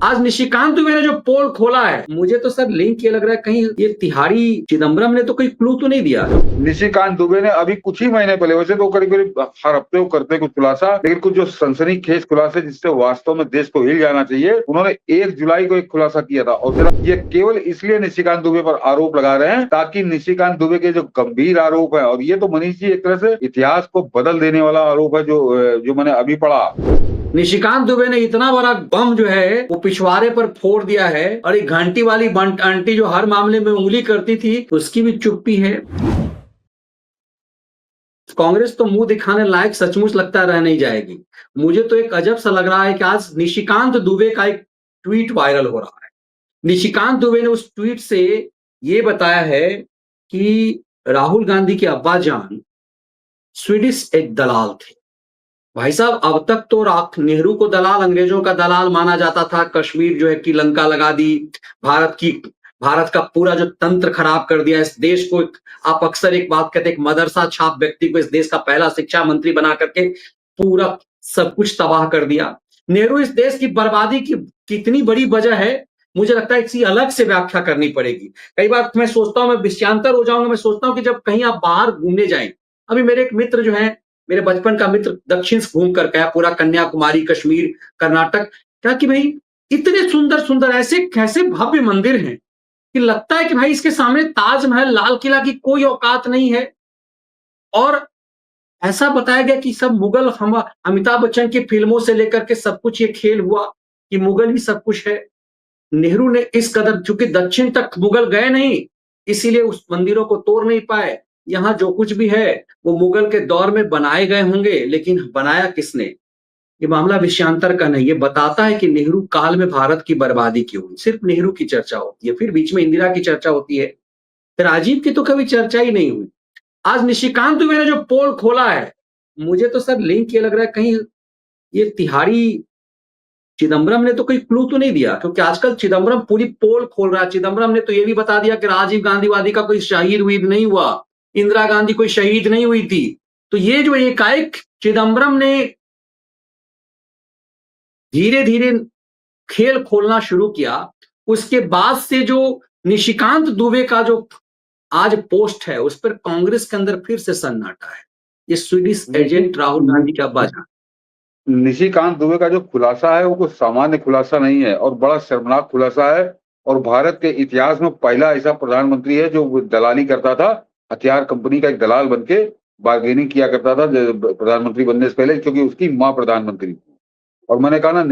आज निशिकांत दुबे ने जो पोल खोला है, मुझे तो सर लिंक ये लग रहा है कहीं ये तिहाड़ी चिदम्बरम ने तो कोई क्लू तो नहीं दिया। निशिकांत दुबे ने अभी कुछ ही महीने पहले, वैसे तो करीब करीब हर हफ्ते वो करते कुछ खुलासा, लेकिन कुछ जो सनसनीखेज खुलासे जिससे वास्तव में देश को हिल जाना चाहिए, उन्होंने 1 जुलाई को एक खुलासा किया था। और जरा ये केवल इसलिए निशिकांत दुबे पर आरोप लगा रहे हैं ताकि निशिकांत दुबे के जो गंभीर आरोप है, और ये तो मनीष जी एक तरह से इतिहास को बदल देने वाला आरोप है जो मैंने अभी पढ़ा। निशिकांत दुबे ने इतना बड़ा बम जो है वो पिछवाड़े पर फोड़ दिया है, और एक घंटी वाली आंटी जो हर मामले में उंगली करती थी उसकी भी चुप्पी है। कांग्रेस तो मुंह दिखाने लायक सचमुच लगता रह नहीं जाएगी। मुझे तो एक अजब सा लग रहा है कि आज निशिकांत दुबे का एक ट्वीट वायरल हो रहा है। निशिकांत दुबे ने उस ट्वीट से ये बताया है कि राहुल गांधी के अब्बा जान स्वीडिश एक दलाल थे। भाई साहब, अब तक तो नेहरू को दलाल, अंग्रेजों का दलाल माना जाता था। कश्मीर जो है की लंका लगा दी, भारत का पूरा जो तंत्र खराब कर दिया इस देश को। आप अक्सर एक बात कहते हैं, एक मदरसा छाप व्यक्ति को इस देश का पहला शिक्षा मंत्री बना करके पूरा सब कुछ तबाह कर दिया। नेहरू इस देश की बर्बादी की कितनी बड़ी वजह है, मुझे लगता है किसी अलग से व्याख्या करनी पड़ेगी। कई बार मैं सोचता हूं, मैं विषयांतर हो जाऊंगा। मैं सोचता हूं कि जब कहीं आप बाहर घूमने जाएं, अभी मेरे एक मित्र जो है, मेरे बचपन का मित्र दक्षिण से घूम कर गया, पूरा कन्याकुमारी, कश्मीर, कर्नाटक। क्या कि भाई इतने सुंदर सुंदर ऐसे कैसे भव्य मंदिर हैं कि लगता है कि भाई इसके सामने ताजमहल, लाल किला की कोई औकात नहीं है। और ऐसा बताया गया कि सब मुगल, हम अमिताभ बच्चन की फिल्मों से लेकर के सब कुछ ये खेल हुआ कि मुगल ही सब कुछ है। नेहरू ने इस कदर, चूंकि दक्षिण तक मुगल गए नहीं, इसीलिए उस मंदिरों को तोड़ नहीं पाए। यहां जो कुछ भी है वो मुगल के दौर में बनाए गए होंगे, लेकिन बनाया किसने, ये मामला विषयांतर का नहीं। ये बताता है कि नेहरू काल में भारत की बर्बादी क्यों हुई। सिर्फ नेहरू की चर्चा होती है, फिर बीच में इंदिरा की चर्चा होती है, फिर राजीव की तो कभी चर्चा ही नहीं हुई। आज निशिकांत दुबे ने जो पोल खोला है, मुझे तो सर लिंक ये लग रहा है कहीं ये तिहाड़ी चिदम्बरम ने तो कोई क्लू तो नहीं दिया, क्योंकि आजकल चिदम्बरम पूरी पोल खोल रहा है। चिदम्बरम ने तो ये भी बता दिया कि राजीव गांधीवादी का कोई शहीद वीद नहीं हुआ, इंदिरा गांधी कोई शहीद नहीं हुई थी। तो ये जो एकाएक चिदम्बरम ने धीरे धीरे खेल खोलना शुरू किया, उसके बाद से जो निशिकांत दुबे का जो आज पोस्ट है उस पर कांग्रेस के अंदर फिर से सन्नाटा है। ये स्वीडिश एजेंट राहुल गांधी का बाजा। निशिकांत दुबे का जो खुलासा है वो कोई सामान्य खुलासा नहीं है, और बड़ा शर्मनाक खुलासा है। और भारत के इतिहास में पहला ऐसा प्रधानमंत्री है जो दलाली करता था, हथियार कंपनी का एक दलाल बन के बार्गेनिंग किया करता था प्रधानमंत्री बनने से पहले, क्योंकि उसकी माँ प्रधानमंत्री थी। और मैंने कहा ना,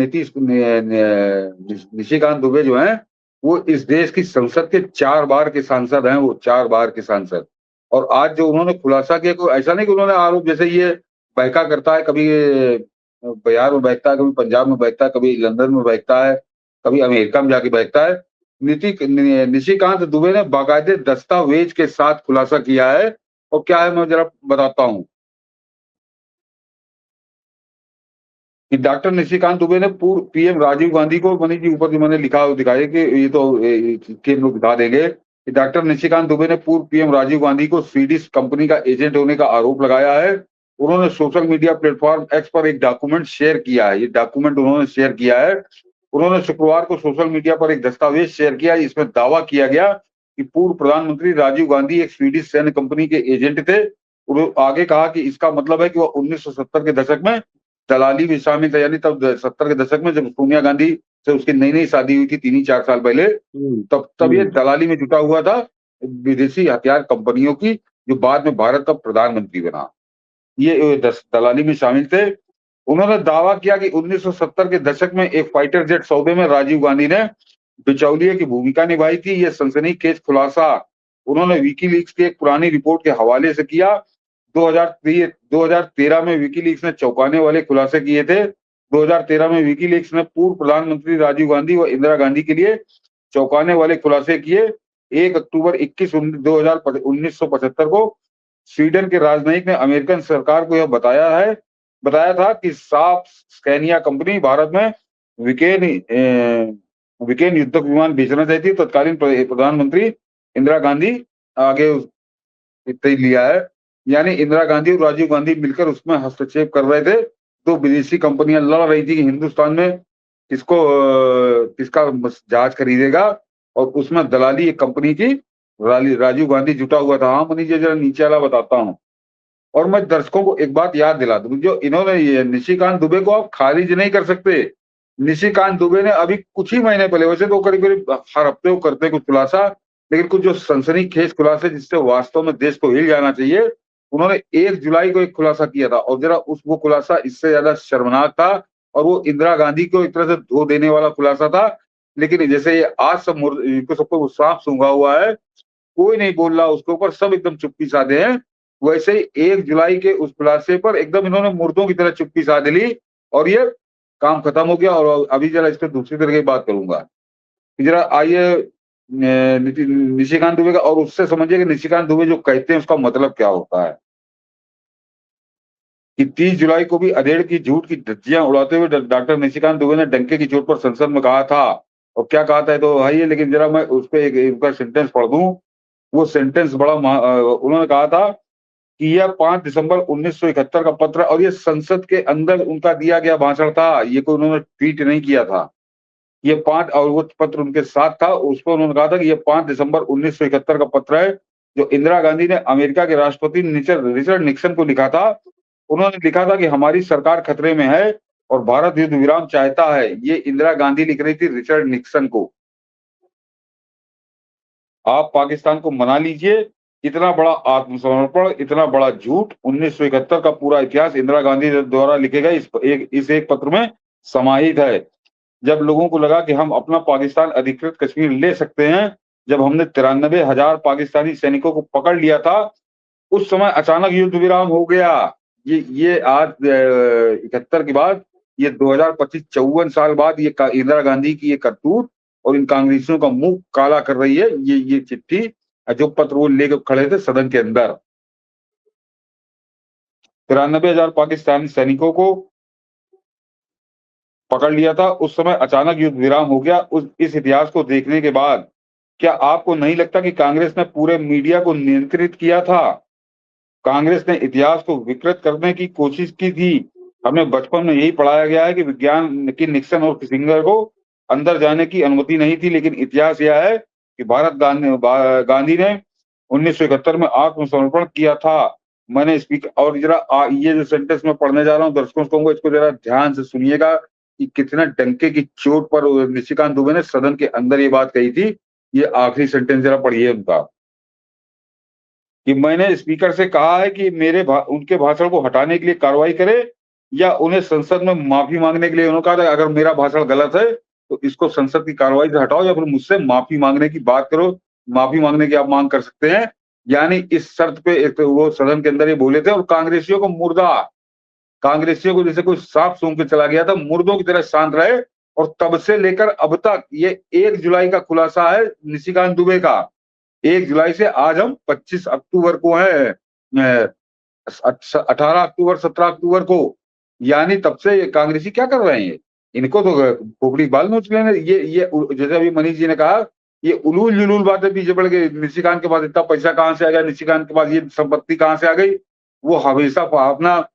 निशिकांत दुबे जो है वो इस देश की संसद के 4 बार के सांसद हैं, वो 4 बार के सांसद। और आज जो उन्होंने खुलासा किया, कोई ऐसा नहीं कि उन्होंने आरोप, जैसे ये बहका करता है, कभी बिहार में बहकता है, कभी पंजाब में बहकता है, कभी लंदन में बहकता है, कभी अमेरिका में जाके बहकता है। निशिकांत दुबे ने बाकायदे दस्तावेज के साथ खुलासा किया है। और क्या है, मैं जरा बताता हूँ कि डॉक्टर निशिकांत दुबे ने पूर्व पीएम राजीव गांधी को, मनीष जी ऊपर जो मैंने लिखा दिखाइए कि ये तो के लोग दिखा देंगे कि डॉक्टर निशिकांत दुबे ने पूर्व पीएम राजीव गांधी को स्वीडिश कंपनी का एजेंट होने का आरोप लगाया है। उन्होंने सोशल मीडिया प्लेटफॉर्म एक्स पर एक डॉक्यूमेंट शेयर किया है। ये डॉक्यूमेंट उन्होंने शेयर किया है। उन्होंने शुक्रवार को सोशल मीडिया पर एक दस्तावेज शेयर किया। इसमें दावा किया गया कि पूर्व प्रधानमंत्री राजीव गांधी एक स्वीडिश सैन्य कंपनी के एजेंट थे। उन्होंने आगे कहा कि इसका मतलब है कि वह 1970 के दशक में दलाली में शामिल था। यानी तब 70 के दशक में जब सोनिया गांधी से उसकी नई नई शादी हुई थी 3-4 साल पहले, तब ये दलाली में जुटा हुआ था विदेशी हथियार कंपनियों की, जो बाद में भारत का प्रधानमंत्री बना। ये दलाली में शामिल थे। उन्होंने दावा किया कि 1970 के दशक में एक फाइटर जेट सौदे में राजीव गांधी ने बिचौलिए की भूमिका निभाई थी। ये सनसनीखेज खुलासा उन्होंने विकीलीक्स की एक पुरानी रिपोर्ट के हवाले से किया। 2013 में विकीलीक्स ने चौंकाने वाले खुलासे किए थे। 2013 में विकीलीक्स ने पूर्व प्रधानमंत्री राजीव गांधी व इंदिरा गांधी के लिए चौंकाने वाले खुलासे किए। 1 अक्टूबर 1975 को स्वीडन के राजनयिक ने अमेरिकन सरकार को यह बताया था कि साफ स्कैनिया कंपनी भारत में विकेन युद्धक विमान बेचना चाहती है। तत्कालीन प्रधानमंत्री इंदिरा गांधी आगे इतना ही लिया है, यानी इंदिरा गांधी और राजीव गांधी मिलकर उसमें हस्तक्षेप कर रहे थे। तो विदेशी कंपनियां लड़ रही थी कि हिंदुस्तान में किसका जहाज खरीदेगा, और उसमें दलाली एक कंपनी की राजीव गांधी जुटा हुआ था। हाँ मनीष जी, जरा नीचे वाला बताता हूँ। और मैं दर्शकों को एक बात याद दिला दूं, जो इन्होंने ये निशिकांत दुबे को आप खारिज नहीं कर सकते। निशिकांत दुबे ने अभी कुछ ही महीने पहले, वैसे तो करीब करीब हर हफ्ते वो करते कुछ खुलासा, लेकिन कुछ जो सनसनीखेज खुलासे जिससे वास्तव में देश को हिल जाना चाहिए, उन्होंने 1 जुलाई को एक खुलासा किया था, और जरा वो खुलासा इससे ज्यादा शर्मनाक था, और वो इंदिरा गांधी को एक तरह से धो देने वाला खुलासा था। लेकिन जैसे ये आज इनको सबको सांप सूंघा हुआ है, कोई नहीं बोल रहा उसके ऊपर, सब एकदम चुप्पी साधे हैं। वैसे ही 1 जुलाई के उस खुलासे पर एकदम इन्होंने मुर्दों की तरह चुप्पी साध ली, और ये काम खत्म हो गया। और अभी जरा इस पे दूसरी तरह की बात करूंगा। जरा आइए निशिकांत दुबे का, और उससे समझिए कि निशिकांत दुबे जो कहते हैं उसका मतलब क्या होता है। कि 30 जुलाई को भी अधेड़ की झूठ की धज्जियां उड़ाते हुए डॉक्टर निशिकांत दुबे ने डंके की चोट पर संसद में कहा था, और क्या कहा था तो है ये, लेकिन जरा मैं उस पर उनका सेंटेंस पढ़ दूं। वो सेंटेंस उन्होंने कहा था कि यह 5 दिसंबर 1971 का पत्र, और ये संसद के अंदर उनका दिया गया भाषण था, ये कोई उन्होंने ट्वीट नहीं किया था। ये 5, और वो पत्र उनके साथ था, उस पर उन्होंने कहा था कि ये 5 दिसंबर 1971 का पत्र है, जो इंदिरा गांधी ने अमेरिका के राष्ट्रपति रिचर्ड निक्सन को लिखा था। उन्होंने लिखा था कि हमारी सरकार खतरे में है और भारत युद्ध विराम चाहता है। ये इंदिरा गांधी लिख रही थी रिचर्ड निक्सन को। आप पाकिस्तान को मना लीजिए। इतना बड़ा आत्मसमर्पण, इतना बड़ा झूठ, 1971 का पूरा इतिहास इंदिरा गांधी द्वारा लिखे गए इस एक पत्र में समाहित है। जब लोगों को लगा कि हम अपना पाकिस्तान अधिकृत कश्मीर ले सकते हैं, जब हमने 93,000 पाकिस्तानी सैनिकों को पकड़ लिया था, उस समय अचानक युद्ध विराम हो गया। ये आज 71 के बाद, ये 2025 54 साल बाद ये इंदिरा गांधी की ये करतूत और इन कांग्रेसियों का मुंह काला कर रही है। ये चिट्ठी, जो पत्र वो लेकर खड़े थे सदन के अंदर, 93,000 पाकिस्तानी सैनिकों को पकड़ लिया था, उस समय अचानक युद्ध विराम हो गया। इस इतिहास को देखने के बाद क्या आपको नहीं लगता कि कांग्रेस ने पूरे मीडिया को नियंत्रित किया था? कांग्रेस ने इतिहास को विकृत करने की कोशिश की थी। हमें बचपन में यही पढ़ाया गया है कि विज्ञान की निक्सन और किसिंगर को अंदर जाने की अनुमति नहीं थी, लेकिन इतिहास यह है कि गांधी ने 1971 में आत्मसमर्पण किया था। मैंने स्पीकर, और जरा ये जो सेंटेंस मैं पढ़ने जा रहा हूँ, दर्शकों को इसको जरा ध्यान से सुनिएगा कि कितना डंके की चोट पर निशिकांत दुबे ने सदन के अंदर ये बात कही थी। ये आखिरी सेंटेंस जरा पढ़िए उनका, कि मैंने स्पीकर से कहा है कि उनके भाषण को हटाने के लिए कार्रवाई करे, या उन्हें संसद में माफी मांगने के लिए। उन्होंने कहा था अगर मेरा भाषण गलत है तो इसको संसद की कार्रवाई से हटाओ, या फिर मुझसे माफी मांगने की बात करो। माफी मांगने की आप मांग कर सकते हैं, यानी इस शर्त पे एक तो वो सदन के अंदर ये बोले थे। और कांग्रेसियों को कांग्रेसियों को जैसे कोई सांप सूंघ के चला गया था, मुर्दों की तरह शांत रहे। और तब से लेकर अब तक, ये 1 जुलाई का खुलासा है निशिकांत दुबे का। 1 जुलाई से आज हम 25 अक्टूबर को है, 18 अक्टूबर 17 अक्टूबर को, यानी तब से कांग्रेसी क्या कर रहे हैं? इनको तो खोपड़ी बाल नोच लेने। ये जैसे अभी मनीष जी ने कहा, ये उलूल जुलूल बातें पीछे पड़ गई। निशिकांत के पास इतना पैसा कहाँ से आ गया, निशिकांत के पास ये संपत्ति कहाँ से आ गई? वो हमेशा अपना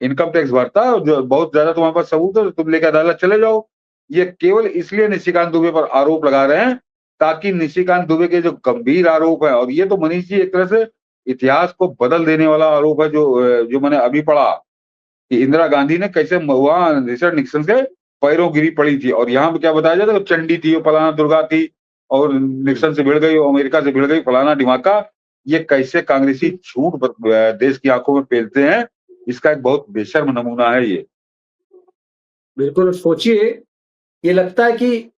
इनकम टैक्स भरता है, जो बहुत ज्यादा तुम्हारे पास सबूत है तो तुम लेकर अदालत चले जाओ। ये केवल इसलिए निशिकांत दुबे पर आरोप लगा रहे हैं ताकि निशिकांत दुबे के जो गंभीर आरोप है, और ये तो मनीष जी एक तरह से इतिहास को बदल देने वाला आरोप है, जो मैंने अभी पढ़ा कि इंदिरा गांधी ने कैसे वहां रिचर्ड निक्सन के पैरों गिरी पड़ी थी। और यहाँ पे क्या बताया जाता है, चंडी थी, फलाना दुर्गा थी, और निक्सन से भिड़ गई, अमेरिका से भिड़ गई, फलाना ढिमाका। ये कैसे कांग्रेसी झूठ देश की आंखों में पेलते हैं, इसका एक बहुत बेशर्म नमूना है ये। बिल्कुल सोचिए, ये लगता है कि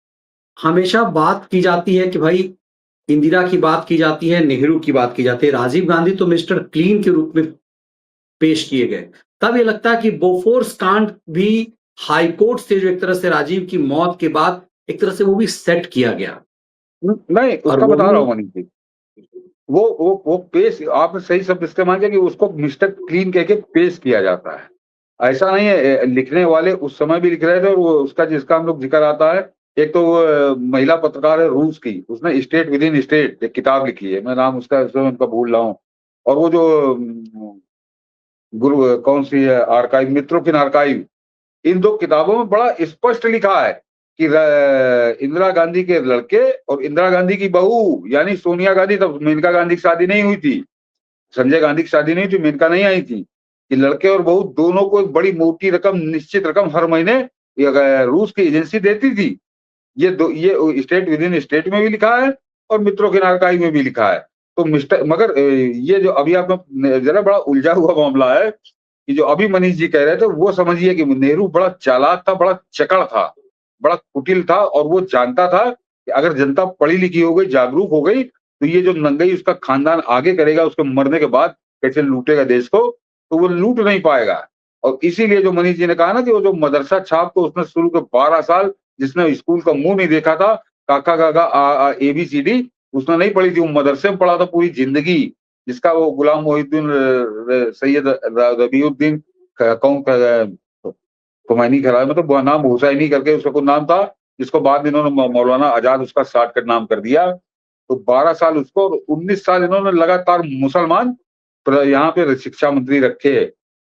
हमेशा बात की जाती है कि भाई इंदिरा की बात की जाती है, नेहरू की बात की जाती है, राजीव गांधी तो मिस्टर क्लीन के रूप में पेश किए गए। तब ये लगता है कि बोफोर्स कांड भी हाई कोर्ट से, जो एक तरह से राजीव की मौत के बाद एक तरह से वो भी सेट किया गया, नहीं, और उसका वो बता भी रहा हूँ मनीष जी। वो पेश, आपने सही शब्द इस्तेमाल किया कि उसको मिस्टर क्लीन कह के पेश किया जाता है। ऐसा नहीं है, लिखने वाले उस समय भी लिख रहे थे, और वो उसका जिसका हम लोग जिक्र आता है, एक तो वो महिला पत्रकार है रूस की, उसने स्टेट विद इन स्टेट एक किताब लिखी है, मैं नाम उसका उनका भूल रहा हूँ। और वो जो गुरु कौन सी है, आर्काइव, मित्रों की आर्काइव, इन 2 किताबों में बड़ा स्पष्ट लिखा है कि इंदिरा गांधी के लड़के और इंदिरा गांधी की बहू यानी सोनिया गांधी, तब मेनका गांधी की शादी नहीं हुई थी, संजय गांधी की शादी नहीं थी, मेनका नहीं आई थी, कि लड़के और बहू दोनों को एक बड़ी मोटी रकम, निश्चित रकम हर महीने रूस की एजेंसी देती थी। ये स्टेट विद इन स्टेट में भी लिखा है और मित्रों के नारकाई में भी लिखा है। तो मिस्टर मगर ये जो अभी आप जरा बड़ा उलझा हुआ मामला है कि जो अभी मनीष जी कह रहे थे वो समझिए कि नेहरू बड़ा चालाक था, बड़ा चकड़ था, बड़ा कुटिल था और वो जानता था कि अगर जनता पढ़ी लिखी हो गई, जागरूक हो गई तो ये जो नंगई उसका खानदान आगे करेगा, उसके मरने के बाद कैसे लूटेगा देश को, तो वो लूट नहीं पाएगा। और इसीलिए जो मनीष जी ने कहा ना कि वो जो मदरसा छाप को उसने शुरू के 12 साल जिसने स्कूल का मुंह नहीं देखा था, काका काका आ ABCD उसने नहीं पढ़ी थी, वो मदरसे में पढ़ा था पूरी जिंदगी, जिसका वो गुलाम मोहिउद्दीन सैयद रबीउद्दीन कौन खुमैनी खिलाया, मतलब वो नाम हुसैनी करके उसका कोई नाम था, जिसको बाद में इन्होंने मौलाना आजाद उसका शॉर्टकट नाम कर दिया। तो 12 साल उसको और 19 साल इन्होंने लगातार मुसलमान यहाँ पे शिक्षा मंत्री रखे।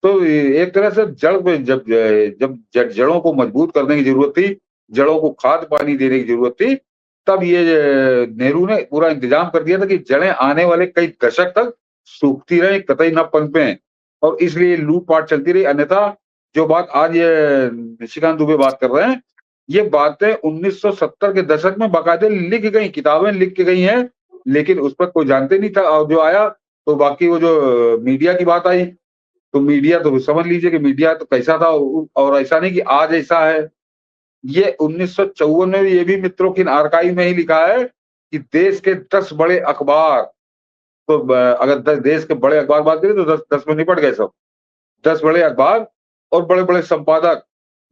तो एक तरह से जड़ पे जब जड़ों को मजबूत करने की जरूरत थी, जड़ों को खाद पानी देने की जरूरत थी, तब ये नेहरू ने पूरा इंतजाम कर दिया था कि जड़ें आने वाले कई दशक तक सूखती रहे, कतई न पनपें, और इसलिए लूटपाट चलती रही। अन्यथा जो बात आज ये निशिकांत दुबे बात कर रहे हैं, ये बातें 1970 के दशक में बाकायदे लिख गई, किताबें लिख के गई हैं, लेकिन उस पर कोई जानते नहीं था। और जो आया तो बाकी वो जो मीडिया की बात आई, तो मीडिया तो समझ लीजिए कि मीडिया तो कैसा था, और ऐसा नहीं कि आज ऐसा है। ये 1954 में ये भी मित्रों की आर्काइव में ही लिखा है कि देश के 10 बड़े अखबार, तो अगर देश के बड़े अखबार बात करें तो 10 में निपट गए सब। 10 बड़े अखबार और बड़े-बड़े संपादक,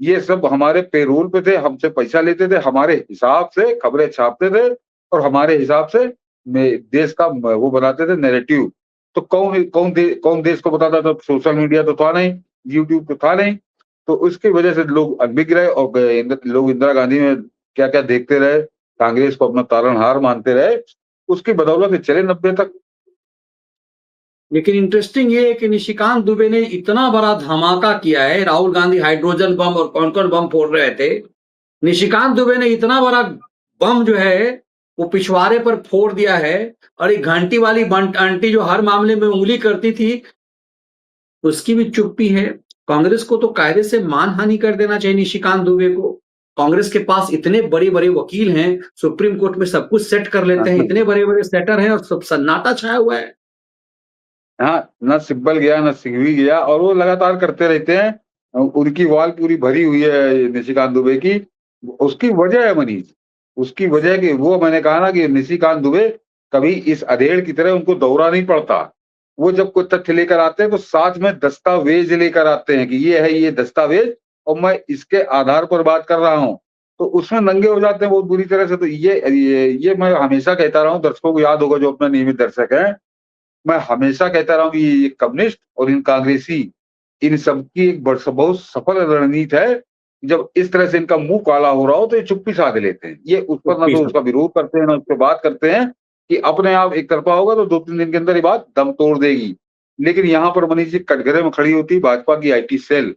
ये सब हमारे पेरोल पे थे, हमसे पैसा लेते थे, हमारे हिसाब से खबरें छापते थे और हमारे हिसाब से देश का वो बनाते थे नैरेटिव। तो कौन देश को बताता था? सोशल मीडिया तो था नहीं, यूट्यूब तो था नहीं, तो उसकी वजह से लोग अनभिज्ञ रहे और लोग इंदिरा गांधी में क्या-क्या देखते रहे, कांग्रेस को अपना तारणहार मानते रहे, उसकी बदौलत ये चले 90 तक। लेकिन इंटरेस्टिंग ये है कि निशिकांत दुबे ने इतना बड़ा धमाका किया है, राहुल गांधी हाइड्रोजन बम और कौन-कौन बम फोड़ रहे थे। निशिकांत दुबे ने इतना बड़ा बम जो है वो पिछवाड़े पर फोड़ दिया है, और एक घंटी वाली आंटी जो हर मामले में उंगली करती थी, उसकी भी चुप्पी है। कांग्रेस को तो कायदे से मानहानि कर देना चाहिए निशिकांत दुबे को। कांग्रेस के पास इतने बड़े-बड़े वकील हैं, सुप्रीम कोर्ट में सब कुछ सेट कर लेते हैं, इतने बड़े-बड़े सेटर हैं और सब सन्नाटा छाया हुआ है। हाँ, ना सिब्बल गया, ना सिंघवी गया, और वो लगातार करते रहते हैं। उनकी वॉल पूरी भरी हुई है निशिकांत दुबे की। उसकी वजह है मनीष, उसकी वजह कि वो मैंने कहा ना कि निशिकांत दुबे कभी इस अधेड़ की तरह उनको दौरा नहीं पड़ता। वो जब कोई तथ्य लेकर आते हैं तो साथ में दस्तावेज लेकर आते हैं कि ये है ये दस्तावेज और मैं इसके आधार पर बात कर रहा हूँ। तो उसमें नंगे हो जाते हैं बहुत बुरी तरह से। तो ये मैं हमेशा कहता रहा हूँ, दर्शकों को याद होगा जो अपना नियमित दर्शक है, मैं हमेशा कहता रहा हूँ कि ये कम्युनिस्ट और इन कांग्रेसी, इन सबकी एक बहुत सफल रणनीति है। जब इस तरह से इनका मुंह काला हो रहा हो तो ये चुप्पी साध लेते हैं। ये उस पर ना चुप्पी तो से। उसका विरोध करते हैं ना उस पर बात करते हैं, कि अपने आप एक तरफा होगा तो 2-3 दिन के अंदर ये बात दम तोड़ देगी। लेकिन यहाँ पर मनीष जी कटघरे में खड़ी होती भाजपा की IT सेल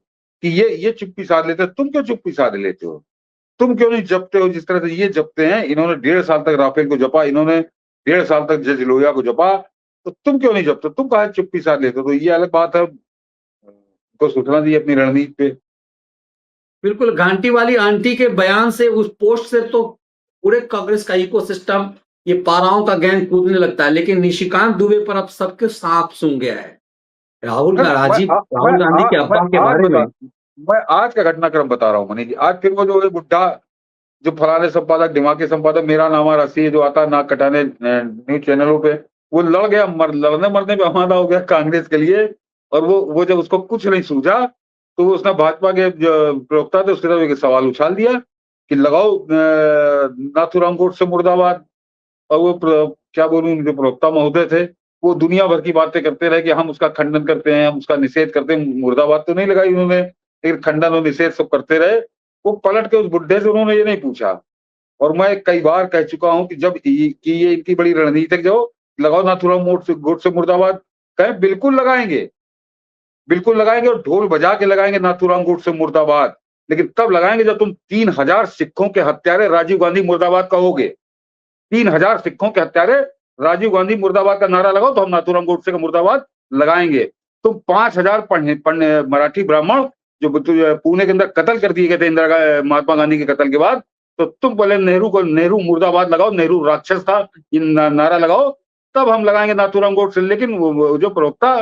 कि ये चुप्पी साध लेते हैं। तुम क्यों चुप्पी साध लेते हो? तुम क्यों नहीं जपते हो जिस तरह से ये जपते हैं? इन्होंने 1.5 साल तक राफेल को जपा, इन्होंने 1.5 साल तक जज लोहिया को जपा, तो तुम क्यों नहीं जपते? तुम काहे चुप्पी साध लेते हो? तो ये अलग बात है, उनको सोचना चाहिए अपनी रणनीति पे। बिल्कुल, घंटी वाली आंटी के बयान से, उस पोस्ट से तो पूरे कांग्रेस का इकोसिस्टम, ये पाराओं का गैंग कूदने लगता है। लेकिन निशिकांत दुबे पर अब सबके सांप सूंघ गया है। सर राहुल गांधी के मैं अब्बा के आज बारे बता में। मैं आज का घटनाक्रम बता रहा हूँ मनीष जी। आज फिर वो जो है बुड्ढा, जो फलाने संपादक, दिमागी संपादक, मेरा नामा रसी जो आता है नाक कटाने न्यूज चैनलों पे, वो लड़ गया, लड़ने मरने पे आमादा हो गया कांग्रेस के लिए। और वो जब उसको कुछ नहीं सूझा तो वो उसने भाजपा के जो प्रवक्ता थे उसके तरफ एक सवाल उछाल दिया कि लगाओ नाथूराम गोडसे मुर्दाबाद। और वो क्या बोलूं, जो प्रवक्ता महोदय थे वो दुनिया भर की बातें करते रहे कि हम उसका खंडन करते हैं, हम उसका निषेध करते हैं। मुर्दाबाद तो नहीं लगाई उन्होंने, लेकिन खंडन और निषेध सब करते रहे। वो पलट के उस बुड्ढे से उन्होंने ये नहीं पूछा। और मैं कई बार कह चुका हूं कि ये इनकी बड़ी रणनीति है, जो लगाओ नाथूराम गोडसे मुर्दाबाद, कहें बिल्कुल लगाएंगे, बिल्कुल लगाएंगे और ढोल बजा के लगाएंगे नाथूराम गोडसे मुर्दाबाद। लेकिन तब लगाएंगे जब तुम 3000 सिखों के हत्यारे राजीव गांधी मुर्दाबाद कहोगे। 3000 सिखों के हत्यारे राजीव गांधी मुर्दाबाद का नारा लगाओ तो हम नाथूराम गोडसे का मुर्दाबाद लगाएंगे। तुम 5000 मराठी ब्राह्मण जो पुणे के अंदर कत्ल कर दिए गए थे महात्मा गांधी के कत्ल के बाद, तो तुम पहले नेहरू मुर्दाबाद लगाओ, नेहरू राक्षस था, नारा लगाओ, तब हम लगाएंगे नाथूराम गोडसे। लेकिन वो जो प्रवक्ता,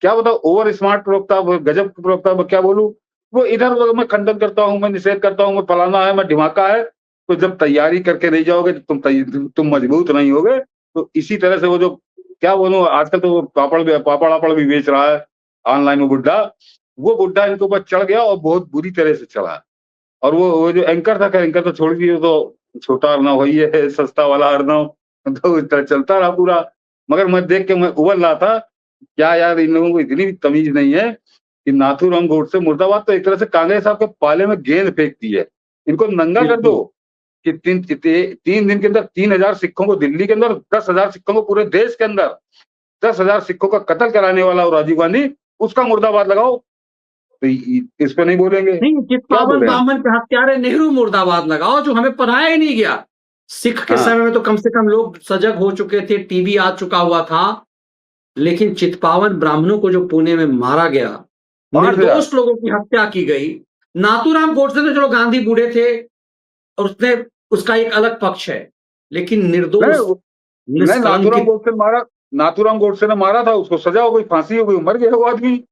क्या बताओ, ओवर स्मार्ट प्रवक्ता, गजब प्रवक्ता, क्या बोलूं, वो इधर उधर मैं खंडन करता हूँ, मैं निषेध करता हूँ, मैं फलाना है, मैं ढिमाका है। तो जब तैयारी करके नहीं जाओगे तुम मजबूत नहीं होगे। तो इसी तरह से वो जो, क्या बोलूं, आजकल तो वो पापड़ भी बेच रहा है ऑनलाइन, वो बुड्ढा इनके ऊपर चढ़ गया और बहुत बुरी तरह से चढ़ा। और वो जो एंकर था, एंकर तो छोड़ दिए, तो छोटा अर्नव वही है, सस्ता वाला अर्नव, तो इस तरह चलता रहा पूरा। मगर मैं देख के मैं उबल रहा था, क्या यार, इन लोगों को इतनी भी तमीज नहीं है कि नाथूराम गोडसे मुर्दाबाद तो एक तरह से कांग्रेस साहब के पाले में गेंद फेंकती है। इनको नंगा कर दो कि 3 दिन के अंदर 3000 सिखों को दिल्ली के अंदर, 10,000 सिखों को पूरे देश के अंदर, 10,000 सिखों का कत्ल कराने वाला हो राजीव गांधी, उसका मुर्दाबाद लगाओ। तो इस पे नहीं बोलेंगे। नहीं, चित्पावन ब्राह्मण के हत्यारे नेहरू मुर्दाबाद लगाओ, जो हमें पढ़ाया ही नहीं गया। सिख के समय में तो कम से कम लोग सजग हो चुके थे, टीवी आ चुका हुआ था, लेकिन चित्पावन ब्राह्मणों को जो पुणे में मारा गया, निर्दोष लोगों की हत्या की गई। नाथूराम गोडसे तो चलो गांधी बूढ़े थे और उसने, उसका एक अलग पक्ष है, लेकिन निर्दोष नाथूराम गोडसे ने मारा था, उसको सजा हो गई, फांसी हो गई, मर गया वो आदमी,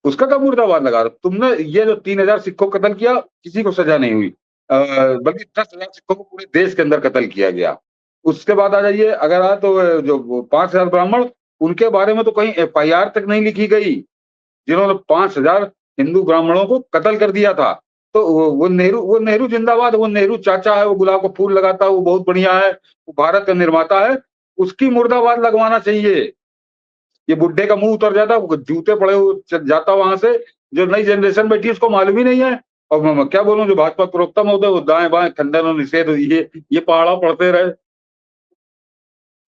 उसका कब मुर्दाबाद लगा? तुमने ये जो 3000 सिखों को कत्ल किया, किसी को सजा नहीं हुई, बल्कि 10,000 सिखों को पूरे देश के अंदर कत्ल किया गया। उसके बाद आ जाइए, अगर आए तो जो 5000 ब्राह्मण, उनके बारे में तो कहीं FIR तक नहीं लिखी गई, जिन्होंने 5000 हिंदू ब्राह्मणों को कत्ल कर दिया था। तो वो नेहरू जिंदाबाद, वो नेहरू चाचा है, वो गुलाब का फूल लगाता है, वो बहुत बढ़िया है, वो भारत का निर्माता है, उसकी मुर्दाबाद लगवाना चाहिए। ये बुड्ढे का मुंह उतर जाता, जूते पड़े जाता वहां से, जो नई जनरेशन बैठी उसको मालूम ही नहीं है। और मैं क्या बोलूं, जो भाजपा प्रवक्ता महोदय, वो दाएं बाएं खंडन और निषेध ये पहाड़ा पढ़ते रहे।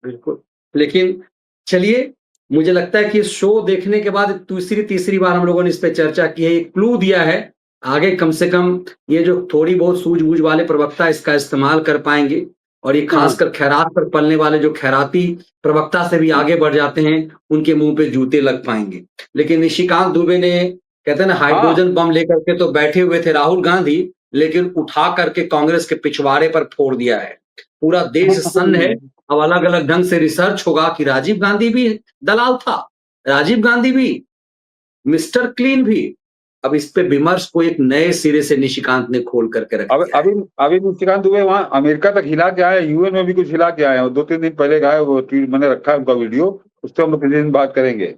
बिल्कुल, लेकिन चलिए, मुझे लगता है कि शो देखने के बाद तीसरी बार हम लोगों ने इस पे चर्चा की है, एक क्लू दिया है, आगे कम से कम ये जो थोड़ी बहुत सूझबूझ वाले प्रवक्ता इसका इस्तेमाल कर पाएंगे, और ये खासकर खैरात पर पलने वाले जो खैराती प्रवक्ता से भी आगे बढ़ जाते हैं, उनके मुंह पे जूते लग पाएंगे। लेकिन निशिकांत दुबे ने, कहते हैं ना, हाइड्रोजन बम लेकर के तो बैठे हुए थे राहुल गांधी, लेकिन उठा करके कांग्रेस के पिछवाड़े पर फोड़ दिया है। पूरा देश सन्न है। अब अलग अलग ढंग से रिसर्च होगा कि राजीव गांधी भी दलाल था, राजीव गांधी भी, मिस्टर क्लीन भी। अब इस पे विमर्श को एक नए सिरे से निशिकांत ने खोल करके रखा। अभी निशिकांत दुबे वहां अमेरिका तक हिला के आए, UN में भी कुछ हिला के आए हैं, 2-3 दिन पहले गए, वो ट्वीट मैंने रखा है उनका वीडियो, उस पर हम लोग किसी दिन बात करेंगे।